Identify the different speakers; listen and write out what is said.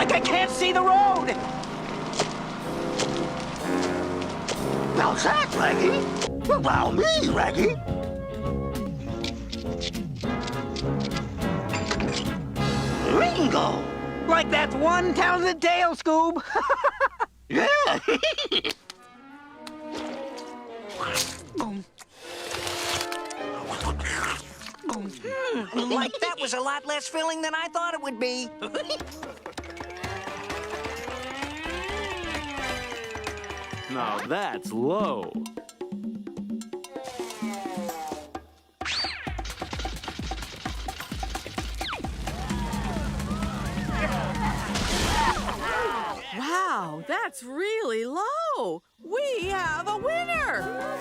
Speaker 1: like I can't see the road.
Speaker 2: How's that, Raggy? Allow me, Raggy. Ringo!
Speaker 1: Like that one talented tail, Scoob.
Speaker 2: Yeah!
Speaker 3: Like that was a lot less filling than I thought it would be.
Speaker 4: Now that's low.
Speaker 5: Wow, that's really low. We have a winner.